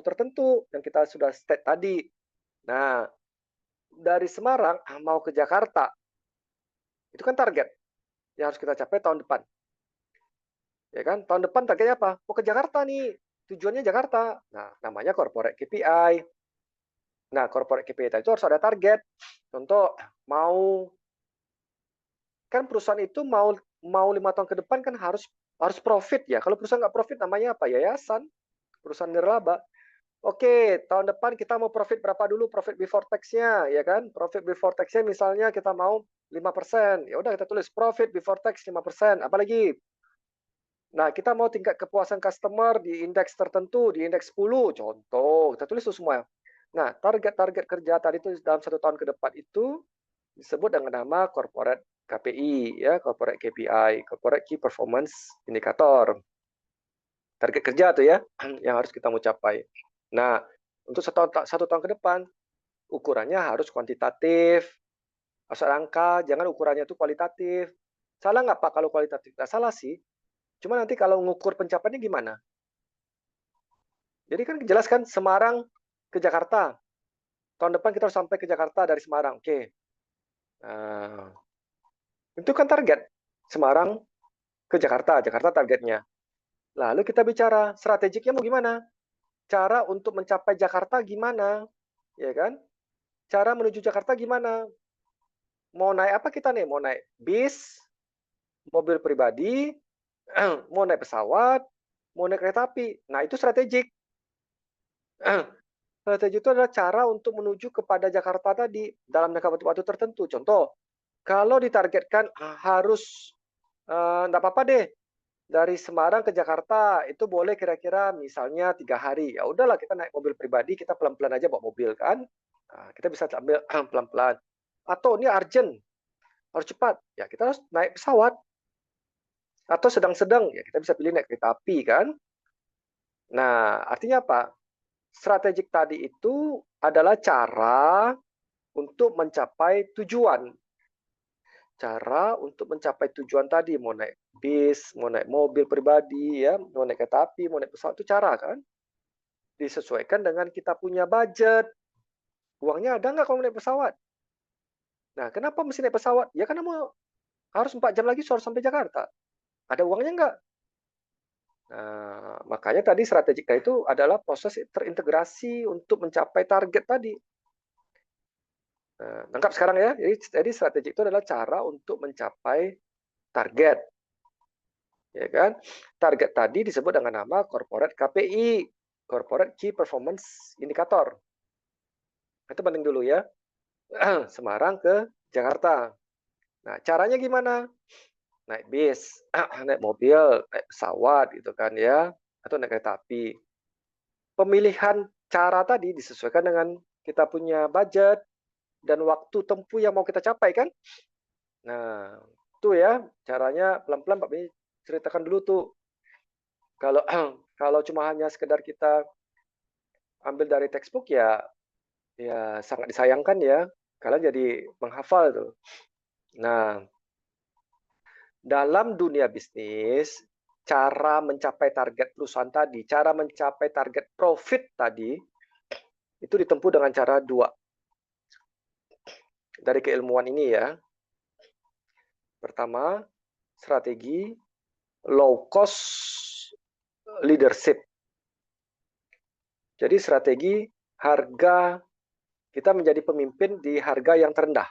tertentu yang kita sudah state tadi. Nah, dari Semarang mau ke Jakarta, itu kan target yang harus kita capai tahun depan. Ya kan? Tahun depan targetnya apa? Mau ke Jakarta nih, tujuannya Jakarta. Nah, namanya corporate KPI. Nah, corporate KPI itu harus ada target. Contoh, mau kan perusahaan itu mau 5 tahun ke depan kan harus profit ya. Kalau perusahaan nggak profit namanya apa? Yayasan, perusahaan nirlaba. Oke, tahun depan kita mau profit berapa dulu profit before tax-nya, ya kan? Profit before tax-nya misalnya kita mau 5%. Ya udah kita tulis profit before tax 5%. Apalagi? Nah, kita mau tingkat kepuasan customer di indeks tertentu, di indeks 10, contoh. Kita tulis itu semua. Nah, target-target kerja tadi itu dalam 1 tahun ke depan itu disebut dengan nama corporate KPI, ya, corporate KPI, corporate key performance indicator. Target kerja tuh ya, yang harus kita mau capai. Nah, untuk 1 tahun ke depan, ukurannya harus kuantitatif, harus ada angka, jangan ukurannya itu kualitatif. Salah nggak Pak kalau kualitatif? Nggak salah sih, cuma nanti kalau ngukur pencapaiannya gimana? Jadi kan jelas kan Semarang ke Jakarta. Tahun depan kita harus sampai ke Jakarta dari Semarang. Oke. Nah, itu kan target. Semarang ke Jakarta, Jakarta targetnya. Lalu kita bicara strategiknya mau gimana? Cara untuk mencapai Jakarta gimana? Ya kan? Cara menuju Jakarta gimana? Mau naik apa kita nih? Mau naik bis, mobil pribadi, mau naik pesawat, mau naik kereta api. Nah, itu strategik. Strategi itu adalah cara untuk menuju kepada Jakarta tadi dalam jangka waktu tertentu. Contoh, kalau ditargetkan harus enggak apa-apa deh dari Semarang ke Jakarta itu boleh kira-kira misalnya 3 hari. Ya udahlah kita naik mobil pribadi, kita pelan-pelan aja bawa mobil kan. Nah, kita bisa ambil pelan-pelan. Atau ini urgent, harus cepat. Ya kita harus naik pesawat. Atau sedang-sedang, ya kita bisa pilih naik kereta api kan. Nah, artinya apa? Strategik tadi itu adalah cara untuk mencapai tujuan. Cara untuk mencapai tujuan tadi, mau naik bis, mau naik mobil pribadi, ya, mau naik kereta api, mau naik pesawat, itu cara kan? Disesuaikan dengan kita punya budget. Uangnya ada nggak kalau naik pesawat? Nah, kenapa mesti naik pesawat? Ya karena harus 4 jam lagi harus sampai Jakarta. Ada uangnya nggak? Nah, makanya tadi strategik itu adalah proses terintegrasi untuk mencapai target tadi. Nah, lengkap sekarang ya. Jadi strategi itu adalah cara untuk mencapai target. Ya kan? Target tadi disebut dengan nama corporate KPI, corporate key performance indicator. Itu penting dulu ya. Semarang ke Jakarta. Nah, caranya gimana? Naik bis, naik mobil, naik pesawat gitu kan ya, atau naik kereta api. Pemilihan cara tadi disesuaikan dengan kita punya budget dan waktu tempuh yang mau kita capai kan. Nah, itu ya caranya pelan-pelan Pak Beni ceritakan dulu tuh. Kalau kalau cuma hanya sekedar kita ambil dari textbook ya ya sangat disayangkan ya. Kalian jadi menghafal tuh. Nah, dalam dunia bisnis, cara mencapai target perusahaan tadi, cara mencapai target profit tadi, itu ditempuh dengan cara dua. Dari keilmuan ini ya. Pertama, strategi low cost leadership. Jadi strategi harga kita menjadi pemimpin di harga yang terendah.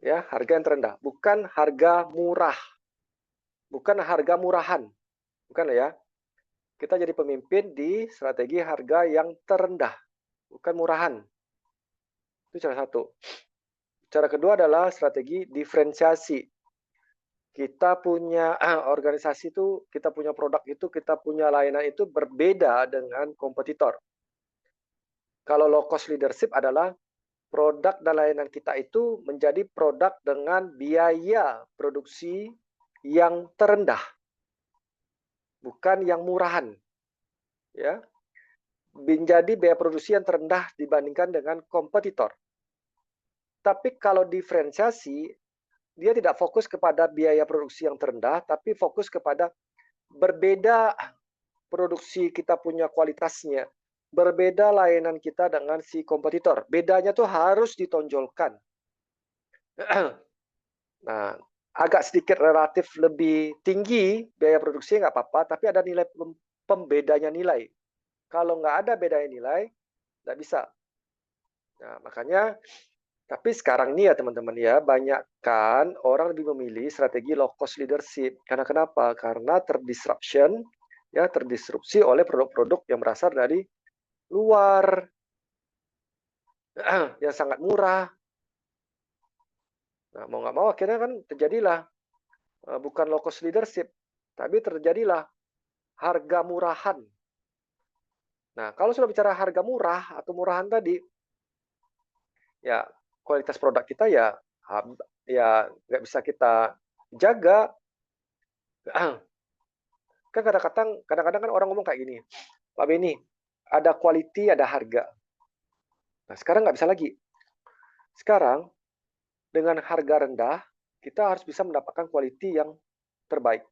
Ya, harga yang terendah, bukan harga murah. Bukan harga murahan. Bukan ya. Kita jadi pemimpin di strategi harga yang terendah, bukan murahan. Itu cara satu. Cara kedua adalah strategi diferensiasi. Kita punya organisasi itu, kita punya produk itu, kita punya layanan itu berbeda dengan kompetitor. Kalau low cost leadership adalah produk dan layanan kita itu menjadi produk dengan biaya produksi yang terendah, bukan yang murahan. Ya, menjadi biaya produksi yang terendah dibandingkan dengan kompetitor. Tapi kalau diferensiasi, dia tidak fokus kepada biaya produksi yang terendah, tapi fokus kepada berbeda produksi kita punya kualitasnya. Berbeda layanan kita dengan si kompetitor. Bedanya tuh harus ditonjolkan. Nah, agak sedikit relatif lebih tinggi biaya produksi nggak apa-apa, tapi ada nilai pembedanya nilai. Kalau nggak ada bedanya nilai, nggak bisa. Nah, makanya, tapi sekarang ini ya teman-teman ya, banyak kan orang lebih memilih strategi low cost leadership. Karena kenapa? Karena terdisruption, ya terdisrupsi oleh produk-produk yang berasal dari luar, yang sangat murah. Nah, mau nggak mau akhirnya kan terjadilah bukan low cost leadership, tapi terjadilah harga murahan. Nah, kalau sudah bicara harga murah atau murahan tadi, ya kualitas produk kita ya nggak bisa kita jaga. Kan kadang-kadang kan orang ngomong kayak gini, Pak Beni, ada quality, ada harga. Nah, sekarang nggak bisa lagi. Sekarang, dengan harga rendah, kita harus bisa mendapatkan quality yang terbaik.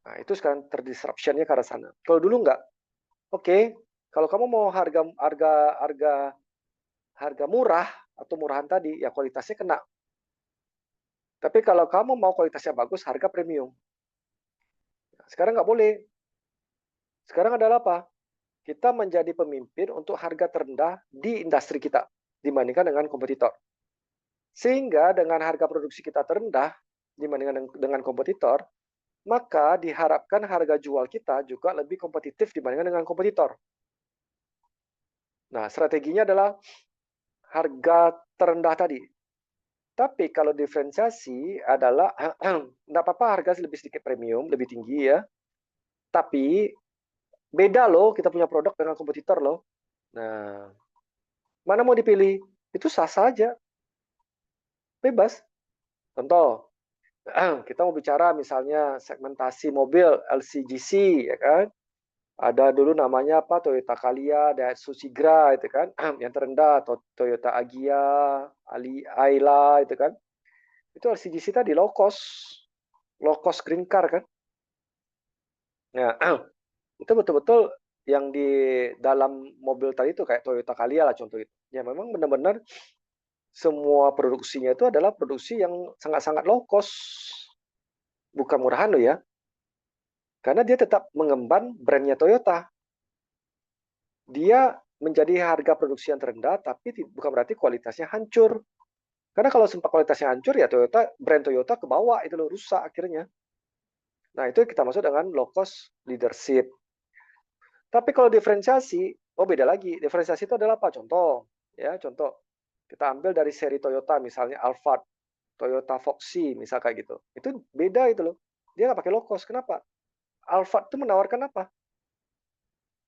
Nah, itu sekarang terdisruption-nya ke arah sana. Kalau dulu nggak. Oke, kalau kamu mau harga murah atau murahan tadi, ya kualitasnya kena. Tapi kalau kamu mau kualitasnya bagus, harga premium. Sekarang nggak boleh. Sekarang adalah apa? Kita menjadi pemimpin untuk harga terendah di industri kita dibandingkan dengan kompetitor. Sehingga dengan harga produksi kita terendah dibandingkan dengan kompetitor, maka diharapkan harga jual kita juga lebih kompetitif dibandingkan dengan kompetitor. Nah, strateginya adalah harga terendah tadi. Tapi kalau diferensiasi adalah, enggak apa-apa harga lebih sedikit premium, lebih tinggi ya. Tapi beda loh kita punya produk dengan kompetitor loh. Nah, mana mau dipilih? Itu sah saja, bebas. Contoh, kita mau bicara misalnya segmentasi mobil LCGC, ya kan? Ada dulu namanya apa, Toyota Calya, Daihatsu Sigra, itu kan, yang terendah, Toyota Agya, Ayla, itu kan. Itu LCGC tadi low cost green car kan. Nah, itu betul-betul yang di dalam mobil tadi itu kayak Toyota Calya lah contoh itu. Ya memang benar-benar semua produksinya itu adalah produksi yang sangat-sangat low cost. Bukan murahan loh ya. Karena dia tetap mengemban brandnya Toyota. Dia menjadi harga produksi yang terendah, tapi bukan berarti kualitasnya hancur. Karena kalau sempat kualitasnya hancur, ya brand Toyota ke bawah, itu loh, rusak akhirnya. Nah, itu kita masuk dengan low cost leadership. Tapi kalau diferensiasi, oh beda lagi. Diferensiasi itu adalah apa? Contoh, ya contoh. Kita ambil dari seri Toyota, misalnya Alphard, Toyota Foxy, misal kayak gitu. Itu beda itu loh. Dia nggak pakai low cost. Kenapa? Alphard itu menawarkan apa?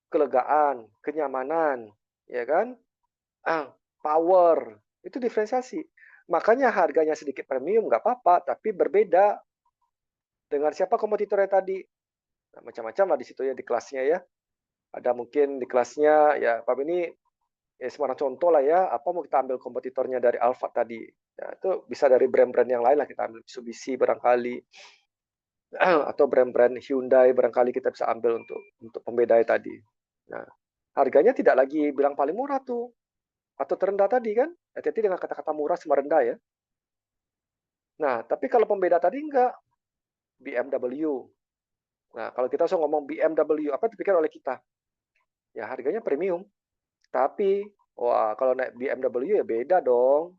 Kelegaan, kenyamanan, ya kan? Power, itu diferensiasi. Makanya harganya sedikit premium nggak apa-apa, tapi berbeda dengan siapa kompetitornya tadi. Nah, macam-macam lah di situ ya di kelasnya ya. Ada mungkin di kelasnya ya Pak ini ya semacam contoh lah ya, apa mau kita ambil kompetitornya dari Alphard tadi. Ya, itu bisa dari brand-brand yang lain lah, kita ambil Mitsubishi barangkali atau brand-brand Hyundai barangkali kita bisa ambil untuk pembeda tadi. Nah, harganya tidak lagi bilang paling murah tuh atau terendah tadi kan. Hati-hati dengan kata-kata murah sama rendah ya. Nah, tapi kalau pembeda tadi enggak, BMW. Nah, kalau kita langsung ngomong BMW, apa dipikir oleh kita? Ya harganya premium. Tapi, wah kalau naik BMW ya beda dong.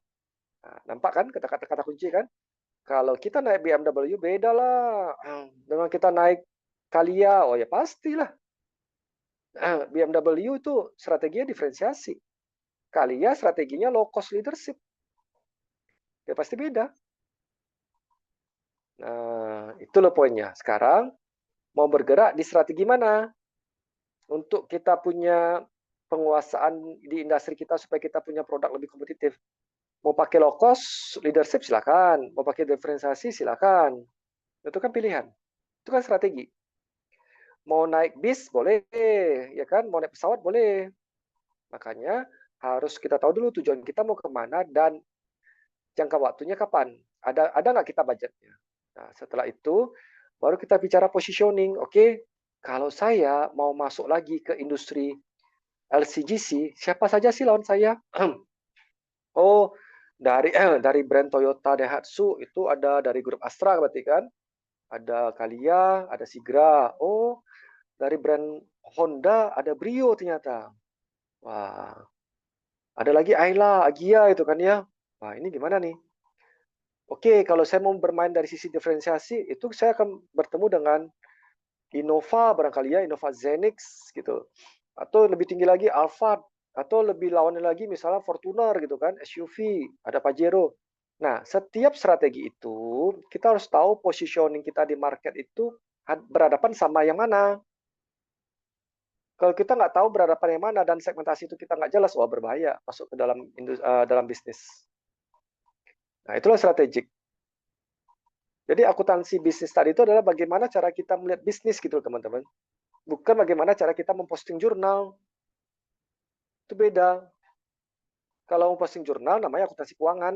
Nah, nampak kan kata-kata kunci kan? Kalau kita naik BMW beda lah. Dengan kita naik Calya, oh ya pastilah. BMW itu strateginya diferensiasi. Calya strateginya low cost leadership. Ya pasti beda. Nah, itu loh poinnya. Sekarang mau bergerak di strategi mana? Untuk kita punya penguasaan di industri kita supaya kita punya produk lebih kompetitif. Mau pakai low cost leadership silakan, mau pakai diferensiasi silakan. Itu kan pilihan. Itu kan strategi. Mau naik bis boleh, ya kan? Mau naik pesawat boleh. Makanya harus kita tahu dulu tujuan kita mau kemana dan jangka waktunya kapan. Ada nggak kita budgetnya? Nah, setelah itu baru kita bicara positioning. Oke, Kalau saya mau masuk lagi ke industri LCGC, siapa saja sih lawan saya? Oh, dari brand Toyota Daihatsu itu ada dari grup Astra berarti kan? Ada Kalia, ada Sigra. Oh, dari brand Honda ada Brio ternyata. Wah, ada lagi Ayla, Agia itu kan ya. Wah, ini gimana nih? Oke, kalau saya mau bermain dari sisi diferensiasi, itu saya akan bertemu dengan Innova barangkali ya, Innova Zenix gitu. Atau lebih tinggi lagi Alphard, atau lebih lawannya lagi misalnya Fortuner gitu kan, SUV, ada Pajero. Nah, setiap strategi itu kita harus tahu positioning kita di market itu berhadapan sama yang mana. Kalau kita nggak tahu berhadapan yang mana dan segmentasi itu kita nggak jelas, wah berbahaya masuk ke dalam bisnis. Nah, itulah strategik. Jadi akuntansi bisnis tadi itu adalah bagaimana cara kita melihat bisnis gitu teman-teman. Bukan bagaimana cara kita memposting jurnal. Itu beda. Kalau memposting jurnal namanya akuntansi keuangan.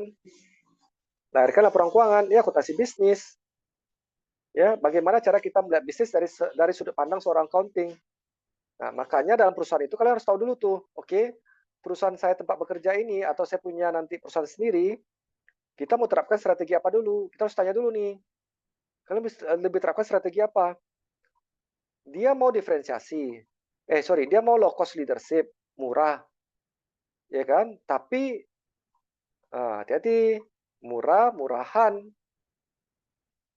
Lahirkan laporan keuangan, ya akuntansi bisnis. Ya, bagaimana cara kita melihat bisnis dari sudut pandang seorang accounting. Nah, makanya dalam perusahaan itu kalian harus tahu dulu tuh, oke, perusahaan saya tempat bekerja ini atau saya punya nanti perusahaan sendiri, kita mau terapkan strategi apa dulu? Kita harus tanya dulu nih. Kalian lebih terapkan strategi apa? Dia mau diferensiasi. Dia mau low cost leadership, murah, ya kan? Tapi hati-hati, murahan.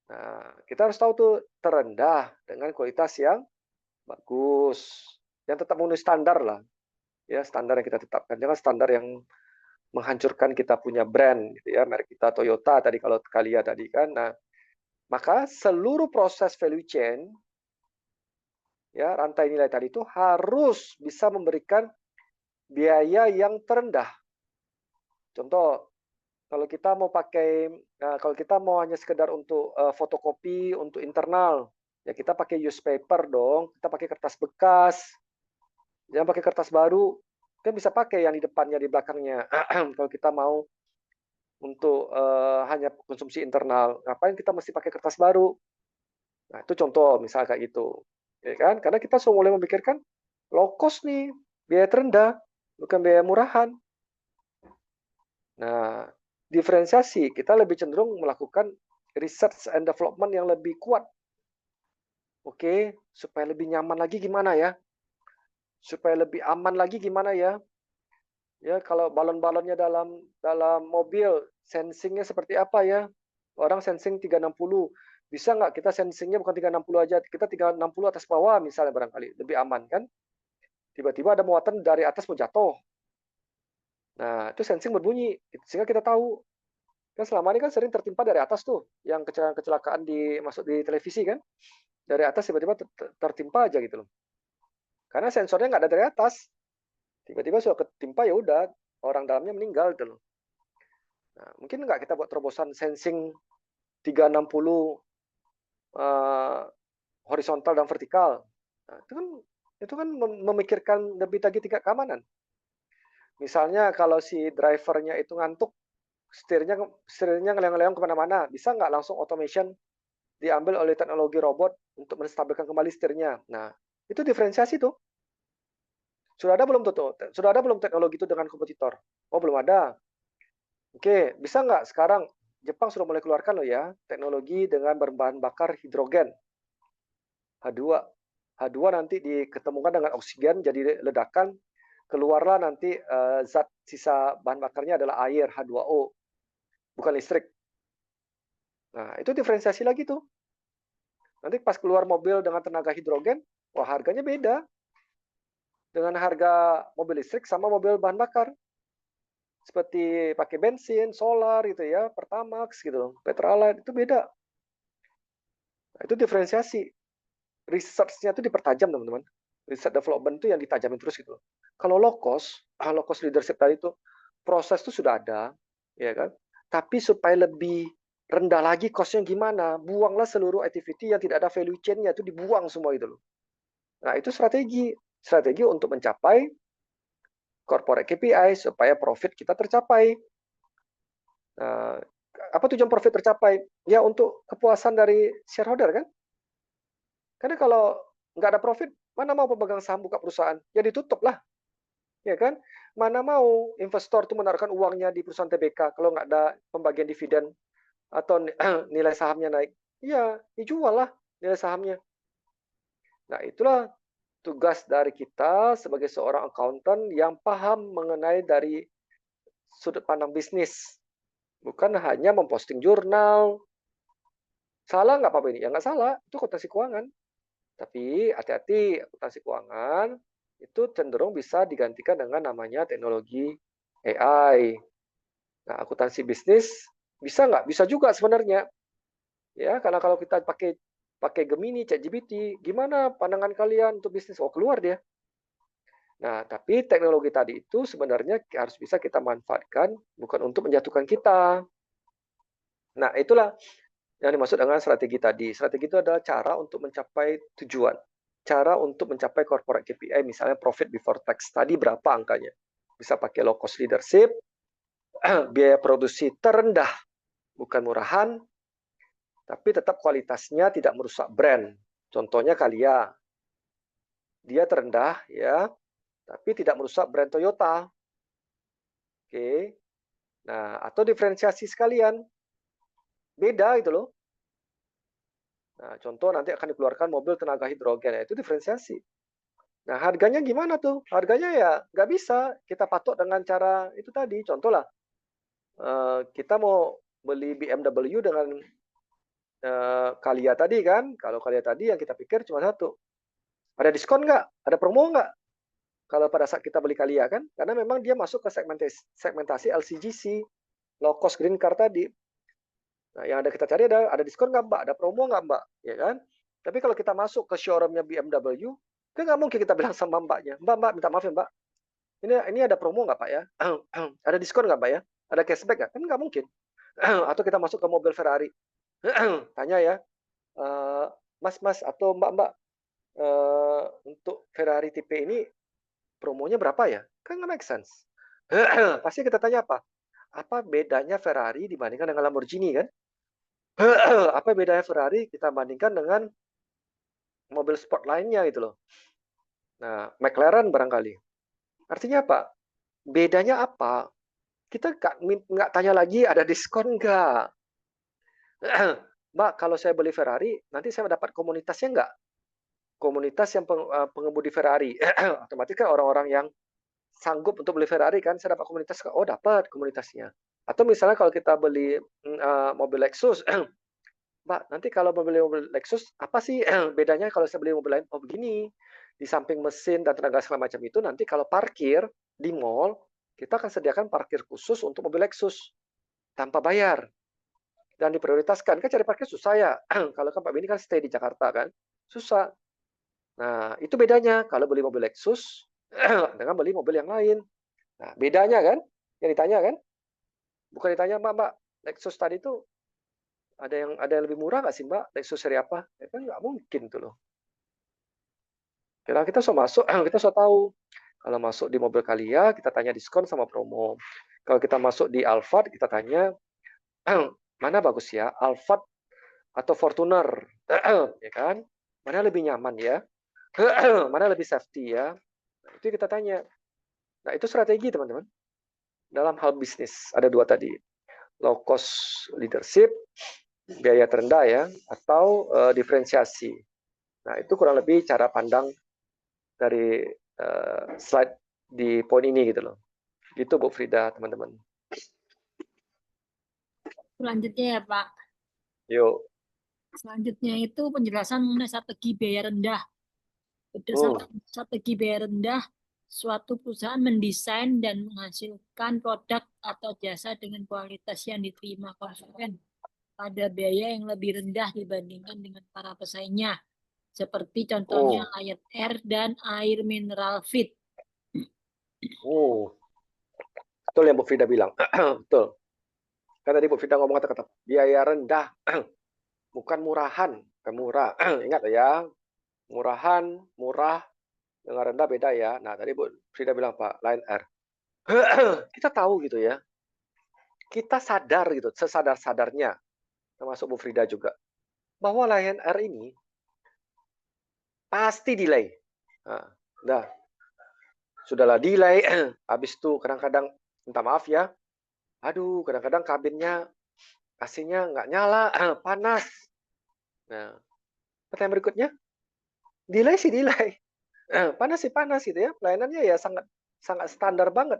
Nah, kita harus tahu tuh terendah dengan kualitas yang bagus, yang tetap memenuhi standar lah, ya standar yang kita tetapkan. Jangan standar yang menghancurkan kita punya brand, gitu ya, merek kita Toyota tadi kalau Kalia tadi kan. Nah, maka seluruh proses value chain, ya rantai nilai tadi itu harus bisa memberikan biaya yang terendah. Contoh, kalau kita mau hanya sekedar untuk fotokopi untuk internal, ya kita pakai newspaper dong, kita pakai kertas bekas, jangan pakai kertas baru. Kita bisa pakai yang di depannya, di belakangnya. Kalau kita mau untuk hanya konsumsi internal, ngapain kita mesti pakai kertas baru? Nah, itu contoh misal kayak gitu. Ya kan? Karena kita sudah mulai memikirkan low cost nih, biaya terendah, bukan biaya murahan. Nah, diferensiasi kita lebih cenderung melakukan research and development yang lebih kuat. Oke, supaya lebih nyaman lagi gimana ya? Supaya lebih aman lagi gimana ya? Ya, kalau balon-balonnya dalam mobil, sensingnya seperti apa ya? Orang sensing 360. Bisa nggak kita sensingnya bukan 360 aja, kita 360 atas bawah misalnya barangkali, lebih aman kan? Tiba-tiba ada muatan dari atas mau jatuh. Nah, itu sensing berbunyi, sehingga kita tahu. Kan selama ini kan sering tertimpa dari atas tuh, yang kecelakaan masuk di televisi kan, dari atas tiba-tiba tertimpa aja gitu loh. Karena sensornya nggak ada dari atas, tiba-tiba sudah ketimpa ya udah orang dalamnya meninggal gitu loh. Nah, mungkin nggak kita buat terobosan sensing 360 horizontal dan vertikal. Nah, itu kan memikirkan lebih lagi tingkat keamanan. Misalnya kalau si drivernya itu ngantuk, setirnya ngeleng-ngeleng kemana-mana, bisa nggak langsung automation diambil oleh teknologi robot untuk menstabilkan kembali setirnya. Nah, itu diferensiasi tuh. Sudah ada belum tuh? Sudah ada belum teknologi itu dengan kompetitor? Oh, belum ada. Oke, bisa nggak sekarang Jepang sudah mulai keluarkan loh ya teknologi dengan berbahan bakar hidrogen H2. H2 nanti diketemukan dengan oksigen jadi ledakan, keluarlah nanti zat sisa bahan bakarnya adalah air H2O, bukan listrik. Nah, itu diferensiasi lagi tuh. Nanti pas keluar mobil dengan tenaga hidrogen, wah harganya beda dengan harga mobil listrik sama mobil bahan bakar. Seperti pakai bensin, solar gitu ya, Pertamax gitu, Petralite itu beda. Nah, itu diferensiasi. Research-nya itu dipertajam teman-teman. Research development itu yang ditajamin terus gitu. Kalau low cost leadership tadi itu proses itu sudah ada, ya kan? Tapi supaya lebih rendah lagi cost-nya gimana? Buanglah seluruh activity yang tidak ada value chain-nya itu dibuang semua itu loh. Nah, itu strategi untuk mencapai corporate KPI supaya profit kita tercapai. Nah, apa tujuan profit tercapai? Ya untuk kepuasan dari shareholder kan? Karena kalau nggak ada profit, mana mau pemegang saham buka perusahaan? Ya ditutup lah, ya kan? Mana mau investor tuh menaruhkan uangnya di perusahaan TBK kalau nggak ada pembagian dividen atau nilai sahamnya naik? Iya, dijual lah nilai sahamnya. Nah, itulah tugas dari kita sebagai seorang accountant yang paham mengenai dari sudut pandang bisnis. Bukan hanya memposting jurnal. Salah nggak Pak Benny? Ya nggak salah, itu akuntansi keuangan. Tapi hati-hati, akuntansi keuangan itu cenderung bisa digantikan dengan namanya teknologi AI. Nah, akuntansi bisnis bisa nggak? Bisa juga sebenarnya. Ya, karena kalau kita pakai pakai Gemini, ChatGPT, gimana pandangan kalian untuk bisnis? Oh, keluar dia. Nah, tapi teknologi tadi itu sebenarnya harus bisa kita manfaatkan bukan untuk menjatuhkan kita. Nah, itulah yang dimaksud dengan strategi tadi. Strategi itu adalah cara untuk mencapai tujuan. Cara untuk mencapai corporate KPI, misalnya profit before tax. Tadi berapa angkanya? Bisa pakai low cost leadership, biaya produksi terendah, bukan murahan, tapi tetap kualitasnya tidak merusak brand. Contohnya Kalia. Dia terendah, ya, tapi tidak merusak brand Toyota. Oke. Nah, atau diferensiasi sekalian. Beda itu loh. Nah, contoh nanti akan dikeluarkan mobil tenaga hidrogen, itu diferensiasi. Nah, harganya gimana tuh? Harganya ya nggak bisa kita patok dengan cara itu tadi. Contoh lah, kita mau beli BMW dengan Kalia tadi kan. Kalau Kalia tadi yang kita pikir cuma satu. Ada diskon nggak? Ada promo nggak? Kalau pada saat kita beli Kalia kan, karena memang dia masuk ke segmentasi LCGC, low cost green car tadi. Nah, yang ada kita cari ada diskon nggak Mbak? Ada promo nggak Mbak? Ya kan? Tapi kalau kita masuk ke showroomnya BMW, kan nggak mungkin kita bilang sama Mbaknya, Mbak, minta maaf ya Mbak, ini ada promo nggak Pak ya? Ada diskon nggak Pak ya? Ada cashback nggak? Kan nggak mungkin. Atau kita masuk ke mobil Ferrari, tanya ya, Mas atau Mbak, untuk Ferrari tipe ini promonya berapa ya? Kan nggak make sense. Pasti kita tanya apa? Apa bedanya Ferrari dibandingkan dengan Lamborghini kan? Apa bedanya Ferrari kita bandingkan dengan mobil sport lainnya gitu loh. Nah, McLaren barangkali. Artinya apa? Bedanya apa? Kita nggak tanya lagi ada diskon nggak? Mbak, kalau saya beli Ferrari, nanti saya dapat komunitasnya nggak? Komunitas yang pengemudi Ferrari. Otomatis kan orang-orang yang sanggup untuk beli Ferrari kan, saya dapat komunitas. Oh, dapat komunitasnya. Atau misalnya kalau kita beli mobil Lexus, Mbak, nanti kalau membeli mobil Lexus, apa sih bedanya kalau saya beli mobil lain? Oh, begini. Di samping mesin dan tenaga segala macam itu, nanti kalau parkir di mall, kita akan sediakan parkir khusus untuk mobil Lexus tanpa bayar. Dan diprioritaskan. Kan cari parkir susah ya. Kalau kan Pak Bini kan stay di Jakarta kan. Susah. Nah, itu bedanya kalau beli mobil Lexus dengan beli mobil yang lain. Nah, bedanya kan? Yang ditanya kan? Bukan ditanya, Mbak, Lexus tadi itu ada yang lebih murah nggak sih Mbak? Lexus seri apa? Ya kan nggak mungkin tuh loh. Kita sudah masuk, kita sudah tahu. Kalau masuk di mobil Kalia, kita tanya diskon sama promo. Kalau kita masuk di Alphard, kita tanya, mana bagus ya? Alphard atau Fortuner? Ya kan? Mana lebih nyaman ya? Mana lebih safety ya? Nah, itu kita tanya. Nah, itu strategi teman-teman. Dalam hal bisnis, ada dua tadi. Low cost leadership, biaya terendah ya, atau diferensiasi. Nah, itu kurang lebih cara pandang dari slide di poin ini gitu loh. Gitu Bu Frida, teman-teman. Selanjutnya ya Pak. Yuk. Selanjutnya itu penjelasan mengenai strategi biaya rendah. Berdasarkan strategi biaya rendah, suatu perusahaan mendesain dan menghasilkan produk atau jasa dengan kualitas yang diterima konsumen pada biaya yang lebih rendah dibandingkan dengan para pesaingnya. Seperti contohnya Lion Air dan Air Mineral Feed. Betul yang Bu Frida bilang. Betul. Kan tadi Bu Frida ngomong kata-kata biaya rendah. Bukan murahan. Bukan murah. Ingat ya. Murahan, murah, dengan rendah beda ya. Nah, tadi Bu Frida bilang Pak, Lion Air. Kita tahu gitu ya. Kita sadar gitu, sesadar-sadarnya. Termasuk Bu Frida juga. Bahwa Lion Air ini pasti delay. Nah, sudahlah delay. Habis itu kadang-kadang, minta maaf ya, aduh kadang-kadang kabinnya AC-nya nggak nyala, panas. Nah, pertanyaan berikutnya, delay sih delay. Panas sih panas gitu ya. Pelayanannya ya sangat sangat standar banget.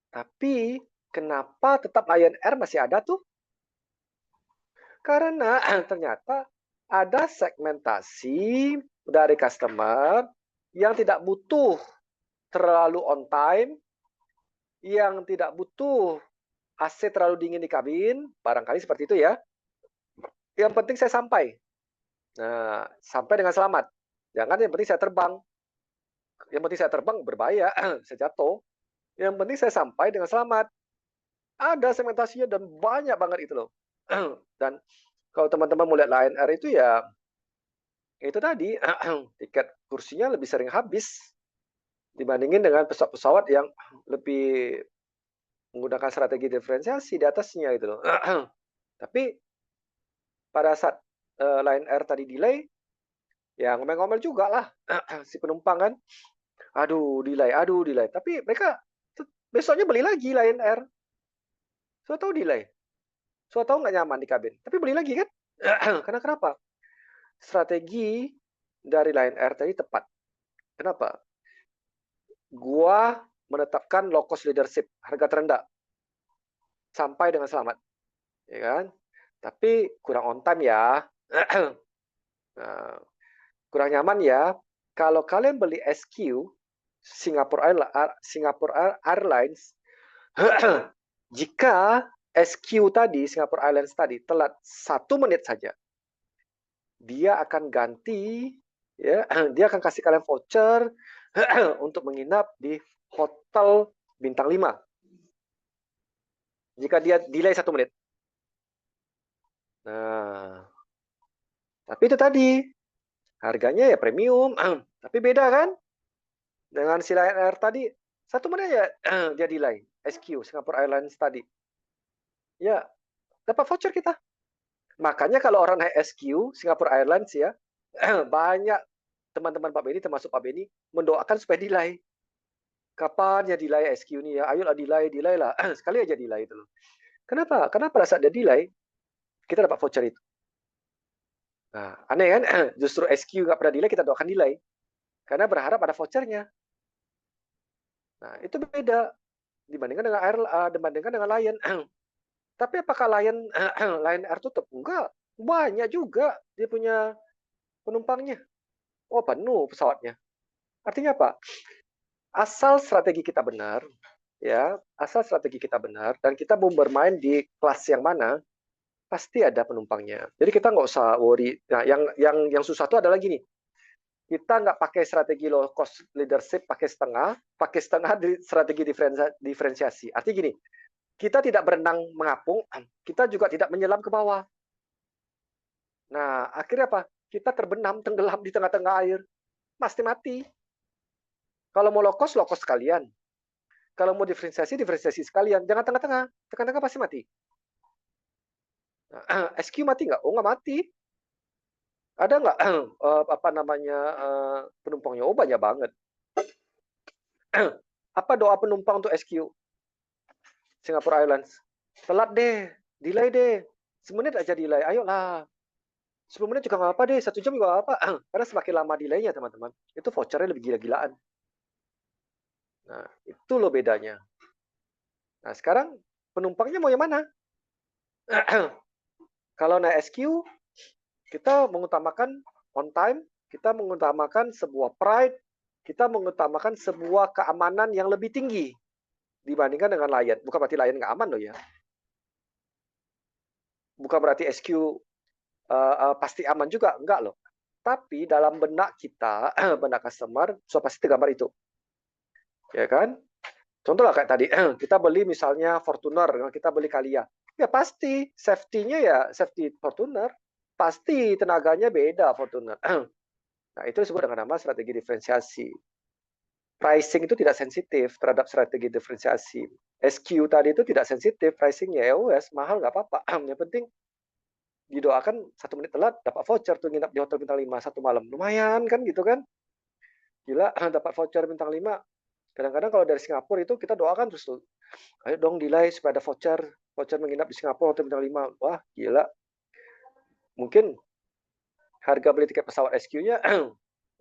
Tapi kenapa tetap Lion Air masih ada tuh? Karena ternyata ada segmentasi dari customer yang tidak butuh terlalu on time, yang tidak butuh AC terlalu dingin di kabin, barangkali seperti itu ya. Yang penting saya sampai. Nah, sampai dengan selamat. Jangan yang penting saya terbang. Yang penting saya terbang berbahaya, saya jatuh. Yang penting saya sampai dengan selamat. Ada segmentasinya dan banyak banget itu loh. Dan kalau teman-teman mau lihat Lion Air itu ya, itu tadi, tiket kursinya lebih sering habis dibandingin dengan pesawat-pesawat yang lebih menggunakan strategi diferensiasi di atasnya gitu loh. Tapi pada saat Lion Air tadi delay, ya ngomel-ngomel juga lah si penumpang kan. Aduh delay. Tapi mereka besoknya beli lagi Lion Air. So tahu delay. So tahu nggak nyaman di kabin. Tapi beli lagi kan. Karena kenapa? Strategi dari Lion Air tadi tepat. Kenapa? Gua menetapkan low cost leadership, harga terendah. Sampai dengan selamat. Ya kan? Tapi kurang on time ya. Nah, kurang nyaman ya. Kalau kalian beli SQ, Singapore Airlines, jika SQ tadi, Singapore Airlines tadi, telat 1 menit saja, dia akan ganti, ya, dia akan kasih kalian voucher untuk menginap di hotel bintang 5. Jika dia delay 1 menit. Nah, tapi itu tadi, harganya ya premium, tapi beda kan? Dengan si Lion Air tadi, 1 menit ya dia delay, SQ, Singapore Airlines tadi. Ya, dapat voucher kita. Makanya kalau orang naik SQ, Singapore Airlines ya, banyak teman-teman Pak Beni, termasuk Pak Beni, mendoakan supaya delay. Kapan ya delay SQ ini ya? Ayolah delay lah. Sekali aja delay itu loh. Kenapa? Karena pada saat dia delay, kita dapat voucher itu. Nah, aneh kan? Justru SQ nggak pernah delay, kita doakan delay. Karena berharap ada vouchernya. Nah, itu beda dibandingkan dengan Lion. Tapi apakah Lion Air tutup? Enggak. Banyak juga dia punya penumpangnya. Oh, penuh pesawatnya. Artinya apa? Asal strategi kita benar, ya, asal strategi kita benar dan kita mau bermain di kelas yang mana, pasti ada penumpangnya. Jadi kita nggak usah worry. Nah, yang susah itu adalah gini. Kita nggak pakai strategi low cost leadership, pakai setengah di strategi diferensiasi. Artinya gini, kita tidak berenang mengapung, kita juga tidak menyelam ke bawah. Nah, akhirnya apa? Kita tenggelam di tengah-tengah air. Pasti mati. Kalau mau low cost sekalian. Kalau mau diferensiasi sekalian. Jangan tengah-tengah. Tengah-tengah pasti mati. Nah, SQ mati nggak? Oh, nggak mati. Ada nggak penumpangnya? Oh, banyak banget. Apa doa penumpang untuk SQ? Singapore Airlines. Telat deh, delay deh. Semenit aja delay, ayolah. 10 menit juga nggak apa deh, 1 jam juga nggak apa. Karena semakin lama delaynya teman-teman, itu vouchernya lebih gila-gilaan. Nah, itu loh bedanya. Nah, sekarang penumpangnya mau yang mana? Kalau naik SQ, kita mengutamakan on time, kita mengutamakan sebuah pride, kita mengutamakan sebuah keamanan yang lebih tinggi dibandingkan dengan Lion. Bukan berarti Lion nggak aman loh ya. Bukan berarti SQ pasti aman juga, enggak loh. Tapi dalam benak kita, benak customer, so pasti tergambar itu. Ya kan? Contoh lah kayak tadi, kita beli misalnya Fortuner, kita beli Kalia. Ya pasti safety-nya ya safety Fortuner. Pasti tenaganya beda Fortuner. Nah, itu disebut dengan nama strategi diferensiasi. Pricing itu tidak sensitif terhadap strategi diferensiasi. SQ tadi itu tidak sensitif pricingnya. Ya wes, mahal nggak apa-apa. Yang penting didoakan 1 menit telat dapat voucher tuh nginap di hotel bintang 5 1 malam. Lumayan kan gitu kan. Gila dapat voucher bintang 5. Kadang-kadang kalau dari Singapura itu kita doakan terus tuh. Ayo dong delay supaya ada voucher menginap di Singapura hotel bintang 5. Wah, gila. Mungkin harga beli tiket pesawat SQ-nya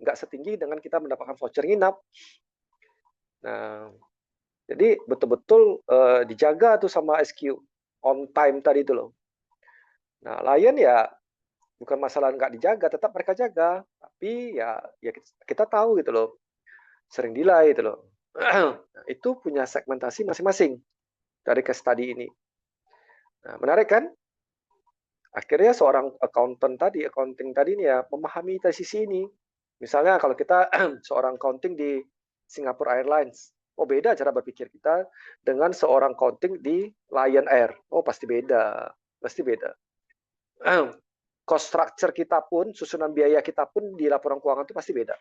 nggak setinggi dengan kita mendapatkan voucher nginap. Nah, jadi betul-betul dijaga tuh sama SQ on time tadi itu loh. Nah, Lion ya bukan masalah nggak dijaga, tetap mereka jaga. Tapi ya kita tahu gitu loh, sering delay gitu loh. Nah, itu punya segmentasi masing-masing dari case study ini. Nah, menarik kan? Akhirnya seorang accounting tadi ini ya memahami dari sisi ini. Misalnya kalau kita seorang accounting di Singapore Airlines, oh beda cara berpikir kita dengan seorang accounting di Lion Air. Oh pasti beda, pasti beda. Cost structure kita pun, susunan biaya kita pun di laporan keuangan itu pasti beda.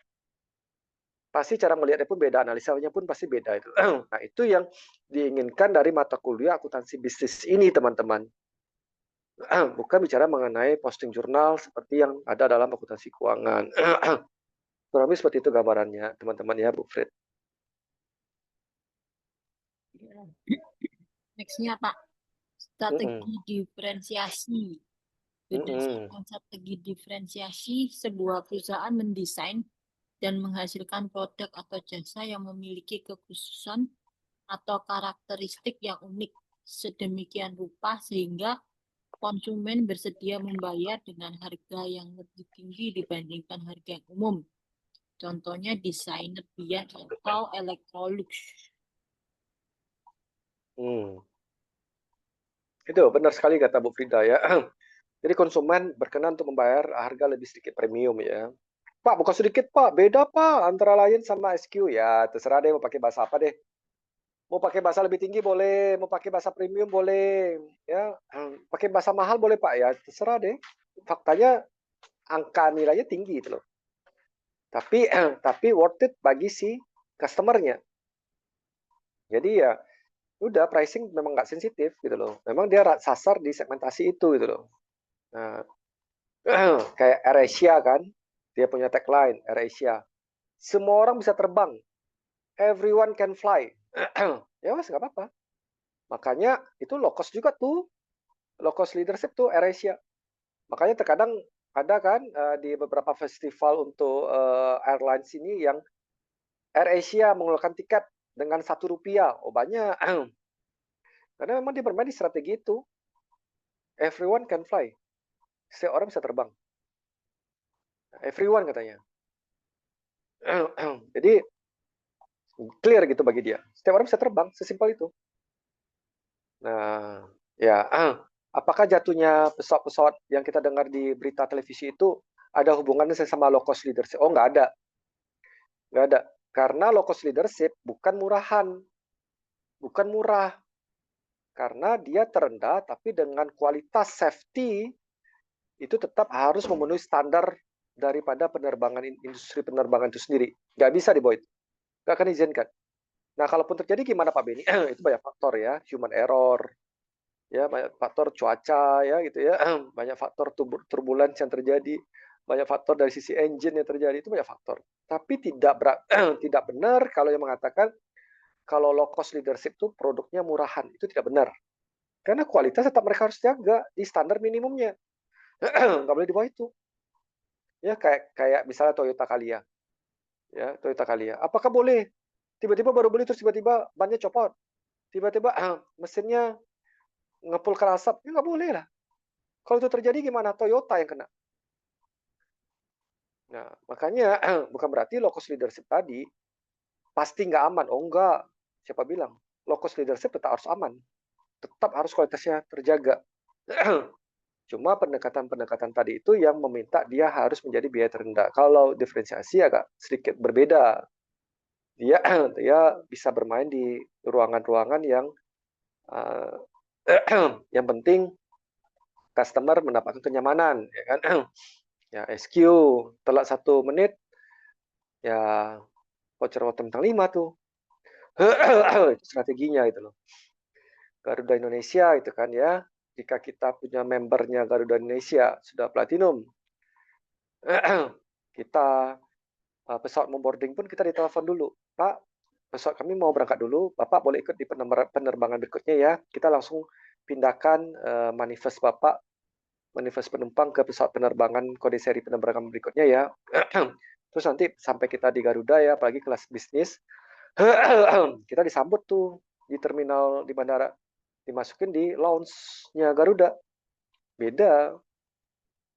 Pasti cara melihatnya pun beda, analisanya pun pasti beda itu. Nah itu yang diinginkan dari mata kuliah akuntansi bisnis ini teman-teman. Bukan bicara mengenai posting jurnal seperti yang ada dalam akuntansi keuangan. Kurang lebih seperti itu gambarannya, teman-teman ya, Bu Fred. Nextnya Pak, strategi diferensiasi. Berdasarkan strategi diferensiasi, sebuah perusahaan mendesain dan menghasilkan produk atau jasa yang memiliki kekhususan atau karakteristik yang unik sedemikian rupa sehingga konsumen bersedia membayar dengan harga yang lebih tinggi dibandingkan harga yang umum. Contohnya desainer Bian atau Electrolux. Itu benar sekali kata Bu Frida ya. Jadi konsumen berkenan untuk membayar harga lebih sedikit premium ya. Pak, bukan sedikit Pak, beda Pak antara Lion sama SQ ya. Terserah deh mau pakai bahasa apa deh. Mau pakai bahasa lebih tinggi boleh, mau pakai bahasa premium boleh, ya. Pakai bahasa mahal boleh Pak ya, terserah deh. Faktanya angka nilainya tinggi itu loh. Tapi worth it bagi si customer-nya. Jadi ya udah pricing memang nggak sensitif gitu loh. Memang dia sasar di segmentasi itu gitu loh. Nah, kayak AirAsia kan, dia punya tagline AirAsia. Semua orang bisa terbang. Everyone can fly. Ya mas nggak apa-apa. Makanya itu low cost juga tuh. Low cost leadership tuh AirAsia. Makanya terkadang ada kan di beberapa festival untuk airlines ini yang AirAsia mengeluarkan tiket dengan Rp1. Oh banyak. Karena memang dia bermain di strategi itu. Everyone can fly. Setiap orang bisa terbang. Everyone katanya. Jadi clear gitu bagi dia. Setiap orang bisa terbang, sesimpel itu. Nah, ya, apakah jatuhnya pesawat-pesawat yang kita dengar di berita televisi itu ada hubungannya sama low cost leadership? Oh, nggak ada. Nggak ada. Karena low cost leadership bukan murahan. Bukan murah. Karena dia terendah, tapi dengan kualitas safety, itu tetap harus memenuhi standar daripada penerbangan industri penerbangan itu sendiri. Nggak bisa di bawah itu. Nggak akan diizinkan. Nah, kalaupun terjadi gimana Pak Beni? Itu banyak faktor ya, human error, ya banyak faktor cuaca ya gitu ya, banyak faktor turbulence yang terjadi, banyak faktor dari sisi engine yang terjadi, itu banyak faktor. Tapi tidak benar kalau yang mengatakan kalau low cost leadership itu produknya murahan, itu tidak benar. Karena kualitas tetap mereka harus jaga di standar minimumnya. Nggak boleh di bawah itu. Ya kayak misalnya Toyota Calya. Ya, Toyota Calya. Apakah boleh tiba-tiba baru beli terus tiba-tiba bannya copot? Tiba-tiba mesinnya ngepul ke asap? Ya nggak boleh lah. Kalau itu terjadi gimana? Toyota yang kena. Nah, makanya bukan berarti low cost leadership tadi pasti nggak aman. Oh enggak. Siapa bilang? Low cost leadership tetap harus aman. Tetap harus kualitasnya terjaga. Cuma pendekatan-pendekatan tadi itu yang meminta dia harus menjadi biaya terendah. Kalau diferensiasi agak sedikit berbeda. Dia dia bisa bermain di ruangan-ruangan yang yang penting customer mendapatkan kenyamanan, ya kan? Ya SQ telat 1 menit, ya voucher tentang 5 tuh. Itu strateginya itu loh. Garuda Indonesia itu kan ya. jika kita punya membernya Garuda Indonesia sudah platinum, kita pesawat mau boarding pun kita ditelepon dulu, Pak, pesawat kami mau berangkat dulu, Bapak boleh ikut di penerbangan berikutnya ya. Kita langsung pindahkan manifest Bapak, manifest penumpang ke pesawat penerbangan kode seri penerbangan berikutnya ya. Terus nanti sampai kita di Garuda ya, apalagi kelas bisnis, kita disambut tuh di terminal di bandara, dimasukin di lounge-nya Garuda. Beda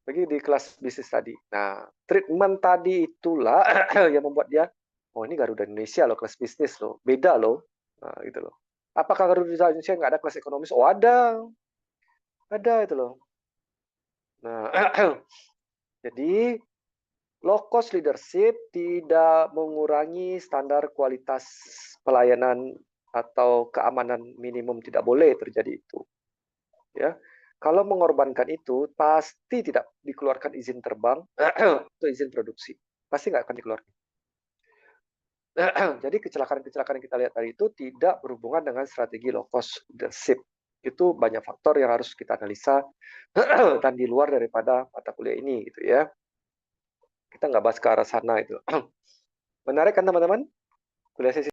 bagi di kelas bisnis tadi. Nah, treatment tadi itulah yang membuat dia, oh ini Garuda Indonesia loh, kelas bisnis loh, beda loh. Nah, gitu loh. Apakah Garuda Indonesia nggak ada kelas ekonomis? Oh ada itu loh. Nah, jadi low cost leadership tidak mengurangi standar kualitas pelayanan atau keamanan minimum, tidak boleh terjadi itu. Ya, kalau mengorbankan itu pasti tidak dikeluarkan izin terbang atau izin produksi, pasti nggak akan dikeluarkan. Jadi kecelakaan-kecelakaan yang kita lihat tadi itu tidak berhubungan dengan strategi low cost leadership. Itu banyak faktor yang harus kita analisa dan di luar daripada mata kuliah ini gitu ya. Kita nggak bahas ke arah sana itu. Menarik kan teman-teman? Kuliah sesi